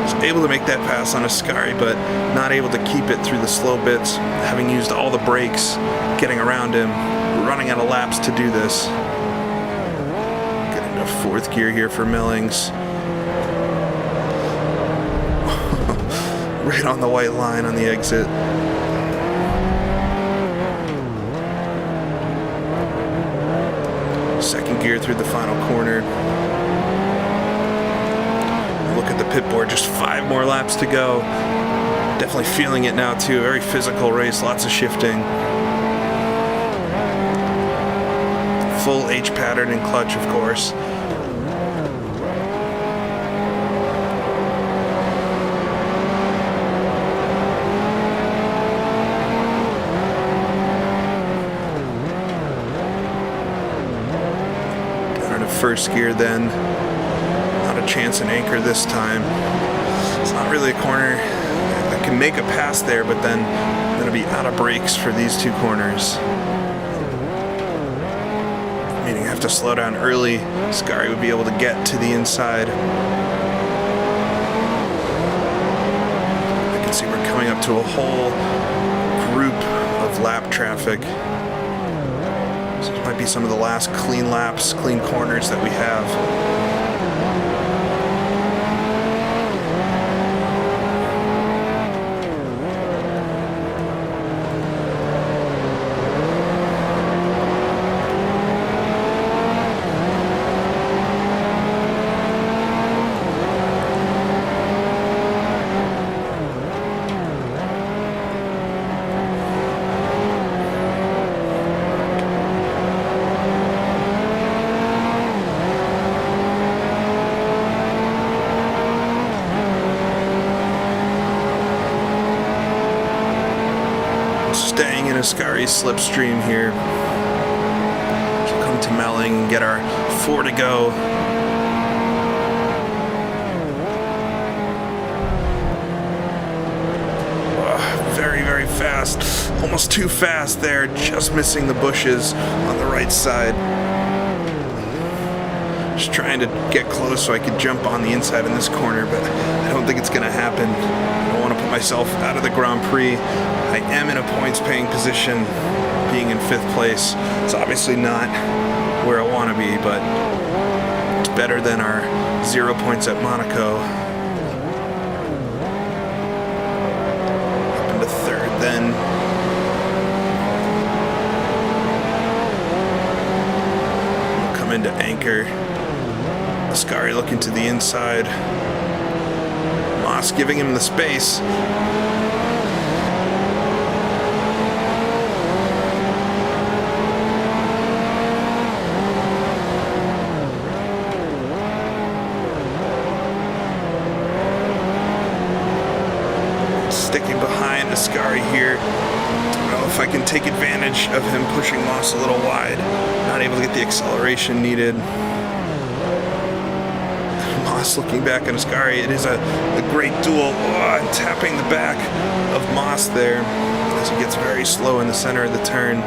Was able to make that pass on Ascari, but not able to keep it through the slow bits, having used all the brakes, getting around him. We're running out of laps to do this. Get into fourth gear here for Mellings. Right on the white line on the exit. Second gear through the final corner. Look at the pit board, just 5 more laps to go. Definitely feeling it now too. Very physical race, lots of shifting. Full H pattern and clutch, of course. First gear then, not a chance in anchor this time. It's not really a corner. I can make a pass there, but then I'm going to be out of brakes for these 2 corners. Meaning I have to slow down early. Ascari would be able to get to the inside. I can see we're coming up to a whole group of lap traffic. So this might be some of the last clean laps, clean corners that we have. Staying in Ascari's slipstream here. We'll come to Melling and get our 4 to go. Very, very fast. Almost too fast there. Just missing the bushes on the right side. Just trying to get close so I could jump on the inside in this corner, but I don't think it's going to happen. I don't want to put myself out of the Grand Prix. I am in a points-paying position, being in 5th place. It's obviously not where I want to be, but it's better than our 0 points at Monaco. Up into 3rd then. We'll come into anchor. Ascari looking to the inside. Moss giving him the space. Sticking behind Ascari here. I don't know if I can take advantage of him pushing Moss a little wide. Not able to get the acceleration needed. Moss looking back at Ascari. It is a great duel. Oh, tapping the back of Moss there as he gets very slow in the center of the turn.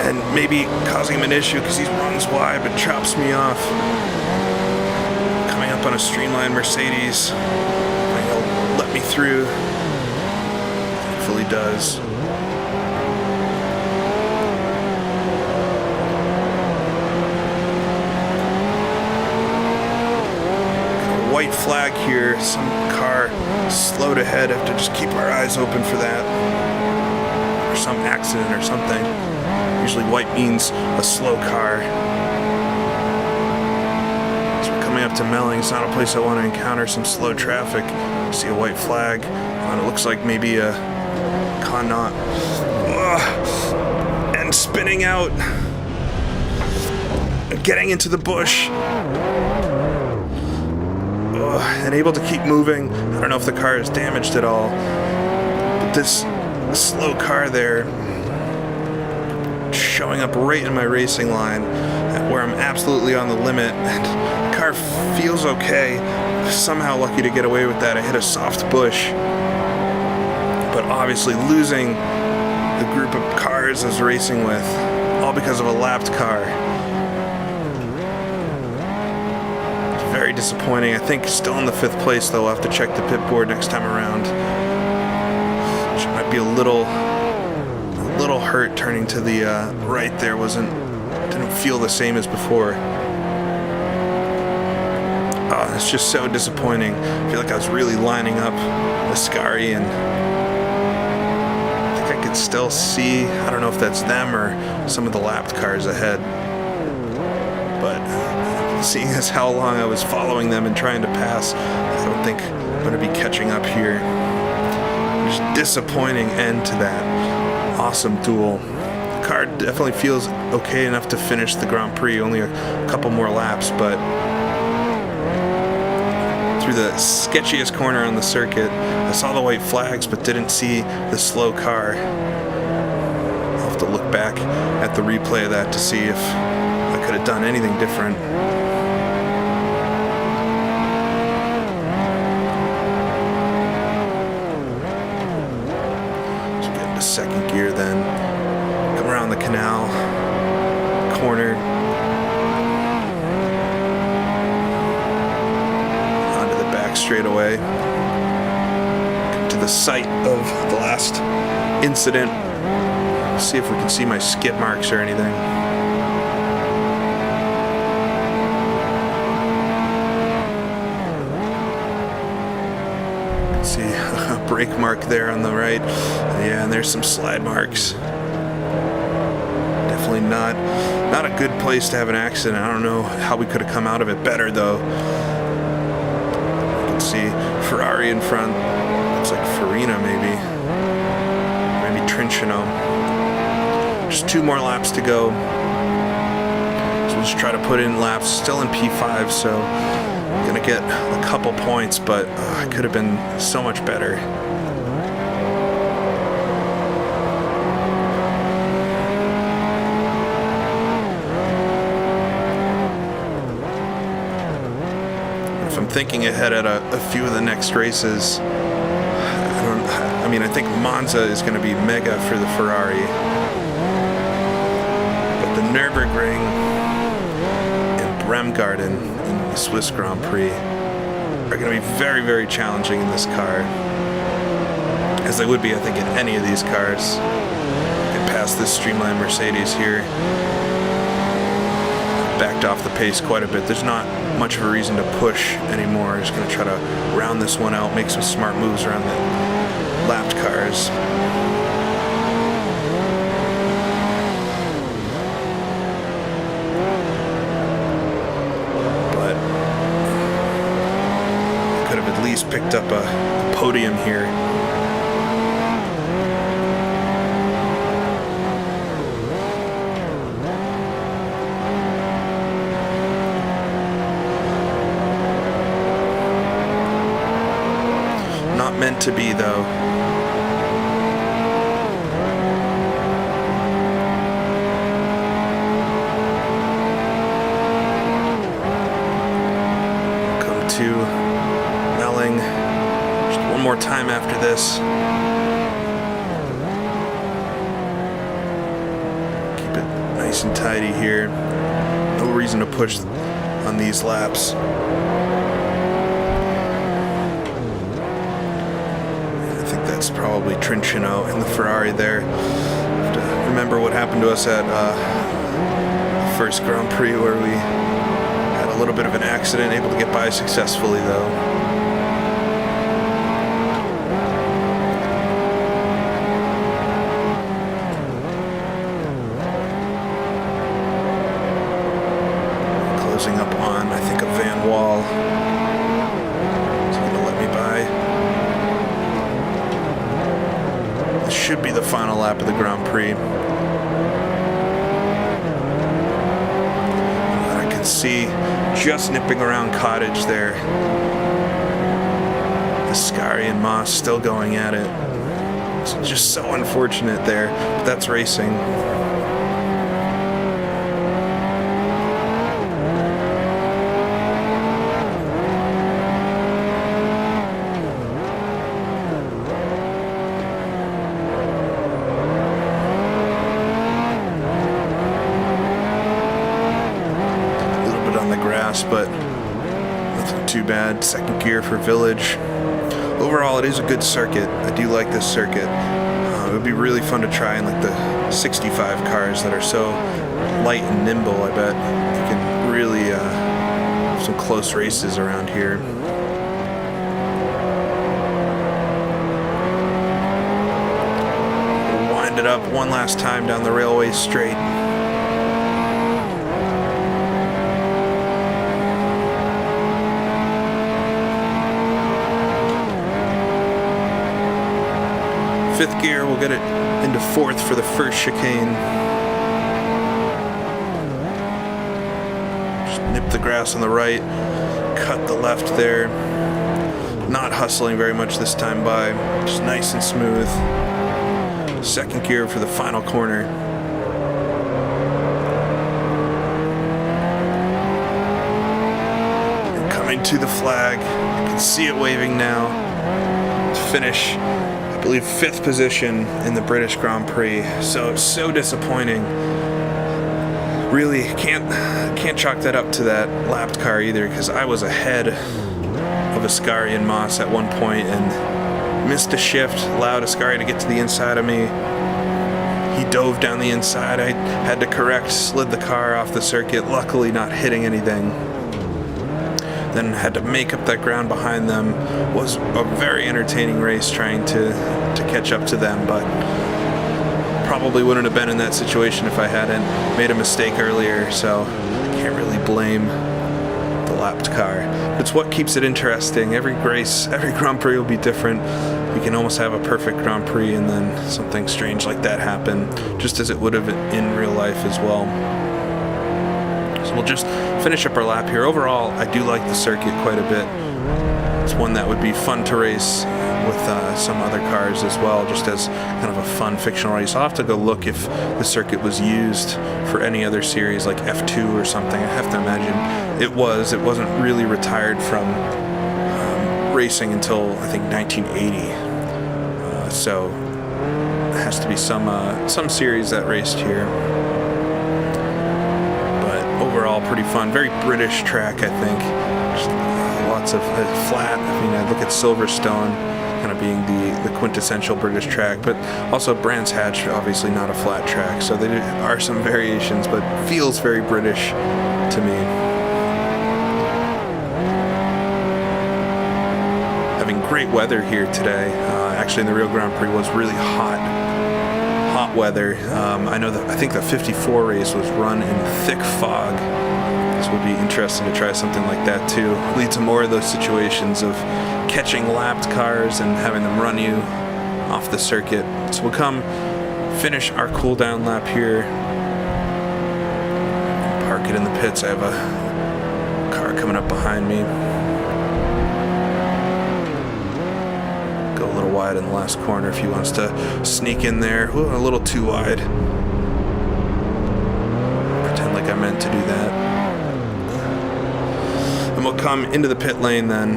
And maybe causing him an issue because he runs wide but chops me off. Coming up on a streamlined Mercedes. He'll let me through. Thankfully does. White flag here, some car slowed ahead. Have to just keep our eyes open for that, or some accident or something. Usually white means a slow car. So we're coming up to Melling. It's not a place I want to encounter some slow traffic. See a white flag, and it looks like maybe a Connaught. And spinning out, getting into the bush. And able to keep moving. I don't know if the car is damaged at all, but this slow car there showing up right in my racing line where I'm absolutely on the limit, and the car feels okay. Somehow lucky to get away with that. I hit a soft bush, but obviously losing the group of cars I was racing with, all because of a lapped car. Very disappointing. I think still in the 5th place though. I'll have to check the pit board next time around. Which might be a little hurt turning to the right there. Didn't feel the same as before. It's just so disappointing. I feel like I was really lining up Ascari, and I think I could still see, I don't know if that's them or some of the lapped cars ahead, but seeing as how long I was following them and trying to pass, I don't think I'm going to be catching up here. Just disappointing end to that awesome duel. The car definitely feels okay enough to finish the Grand Prix, only a couple more laps, but through the sketchiest corner on the circuit, I saw the white flags but didn't see the slow car. I'll have to look back at the replay of that to see if I could have done anything different. Second gear then, come around the canal, corner, onto the back straightaway, come to the site of the last incident, see if we can see my skid marks or anything. See a brake mark there on the right. Yeah, and there's some slide marks. Definitely not a good place to have an accident. I don't know how we could have come out of it better though. You can see Ferrari in front. Looks like Farina maybe Trincino. Just 2 more laps to go. So we'll just try to put in laps. Still in P5, so gonna get a couple points, but it could have been so much better. if I'm thinking ahead at a few of the next races, I think Monza is going to be mega for the Ferrari. But the Nürburgring and Bremgarten in the Swiss Grand Prix are going to be very, very challenging in this car. As they would be, I think, in any of these cars. Get past this streamlined Mercedes here. Backed off the pace quite a bit. There's not much of a reason to push anymore. Just going to try to round this one out, make some smart moves around the lapped cars. But could have at least picked up a podium here. Not meant to be, though. Come to Melling. Just one more time after this. Keep it nice and tidy here. No reason to push on these laps. That's probably Trincino in the Ferrari there. Have to remember what happened to us at the first Grand Prix where we had a little bit of an accident, able to get by successfully though. Closing up on, I think, a Van Wall. Is he going to let me by? This should be the final lap of the Grand Prix. I can see just nipping around Cottage there. Ascari and Moss still going at it. It's just so unfortunate there, but that's racing. But nothing too bad. Second gear for Village. Overall, it is a good circuit. I do like this circuit. It would be really fun to try in like the 65 cars that are so light and nimble. I bet you can really have some close races around here. We'll wind it up one last time down the railway straight. Fifth gear, we'll get it into fourth for the first chicane. Just nip the grass on the right, cut the left there. Not hustling very much this time by, just nice and smooth. Second gear for the final corner. And coming to the flag, you can see it waving now. To finish, I believe, fifth position in the British Grand Prix. So disappointing. Really can't chalk that up to that lapped car either, because I was ahead of Ascari and Moss at one point and missed a shift, allowed Ascari to get to the inside of me. He dove down the inside. I had to correct, slid the car off the circuit, luckily not hitting anything. Then had to make up that ground behind them. Was a very entertaining race trying to catch up to them, but probably wouldn't have been in that situation if I hadn't made a mistake earlier, so I can't really blame the lapped car. It's what keeps it interesting. Every race, every Grand Prix will be different. You can almost have a perfect Grand Prix and then something strange like that happen, just as it would have in real life as well. So we'll just finish up our lap here. Overall, I do like the circuit quite a bit. It's one that would be fun to race with some other cars as well, just as kind of a fun fictional race. I'll have to go look if the circuit was used for any other series like F2 or something. I have to imagine it was. It wasn't really retired from racing until I think 1980. So it has to be some series that raced here. But overall, pretty fun. Very British track, I think. Just lots of flat. I mean, I look at Silverstone kind of being the quintessential British track, but also Brands Hatch, obviously not a flat track. So there are some variations, but feels very British to me. Having great weather here today. Actually, in the Real Grand Prix was really hot weather. I think the 54 race was run in thick fog. So it would be interesting to try something like that too. Lead to more of those situations of catching lapped cars and having them run you off the circuit. So we'll come finish our cool down lap here. Park it in the pits. I have a car coming up behind me. Go a little wide in the last corner if he wants to sneak in there. Ooh, a little too wide. Pretend like I meant to do that. And we'll come into the pit lane then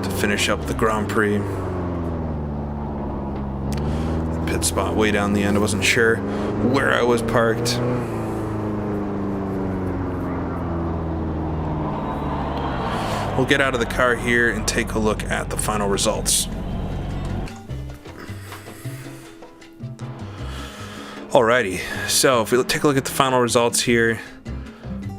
to finish up the Grand Prix. The pit spot way down the end. I wasn't sure where I was parked. We'll get out of the car here and take a look at the final results. Alrighty, so if we take a look at the final results here,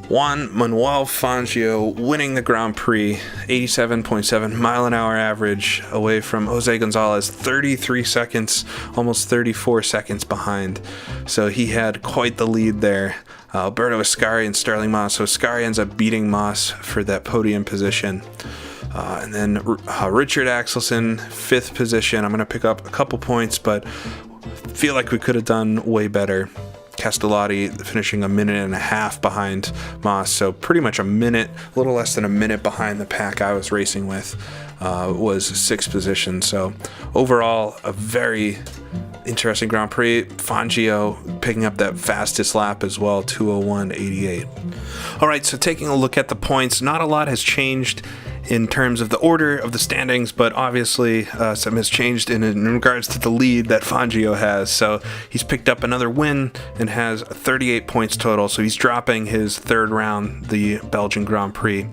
Juan Manuel Fangio winning the Grand Prix, 87.7 mile an hour average away from Jose Gonzalez, 33 seconds, almost 34 seconds behind. So he had quite the lead there. Alberto Ascari and Starling Moss. So Ascari ends up beating Moss for that podium position. And then Richard Axelson, 5th position. I'm going to pick up a couple points, but feel like we could have done way better. Castellotti finishing a minute and a half behind Moss, so pretty much a minute, a little less than a minute behind the pack I was racing with, was 6th position. So overall, a very interesting Grand Prix. Fangio picking up that fastest lap as well, 2:01.88. All right, so taking a look at the points, not a lot has changed in terms of the order of the standings, but obviously something has changed in regards to the lead that Fangio has. So he's picked up another win and has 38 points total. So he's dropping his third round, the Belgian Grand Prix,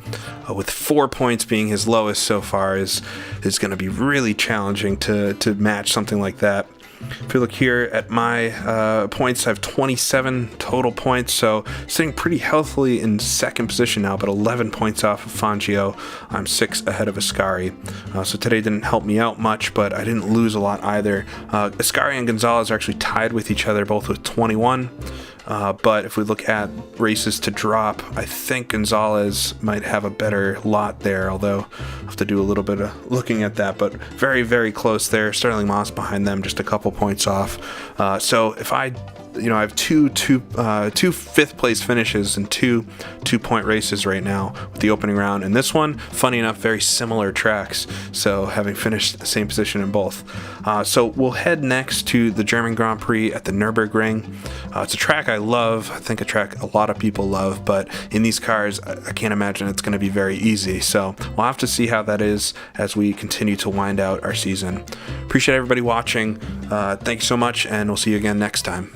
with 4 points being his lowest so far. Is going to be really challenging to match something like that. If you look here at my points, I have 27 total points, so sitting pretty healthily in 2nd position now, but 11 points off of Fangio. I'm 6 ahead of Ascari. So today didn't help me out much, but I didn't lose a lot either. Ascari and Gonzalez are actually tied with each other, both with 21. But if we look at races to drop, I think Gonzalez might have a better lot there, although I'll have to do a little bit of looking at that, but very, very close there. Starling Moss behind them, just a couple points off. So if I have two 5th place finishes and two 2-point races right now with the opening round. And this one, funny enough, very similar tracks. So having finished the same position in both. So we'll head next to the German Grand Prix at the Nürburgring. It's a track I love. I think a track a lot of people love, but in these cars, I can't imagine it's going to be very easy. So we'll have to see how that is as we continue to wind out our season. Appreciate everybody watching. Thank you so much, and we'll see you again next time.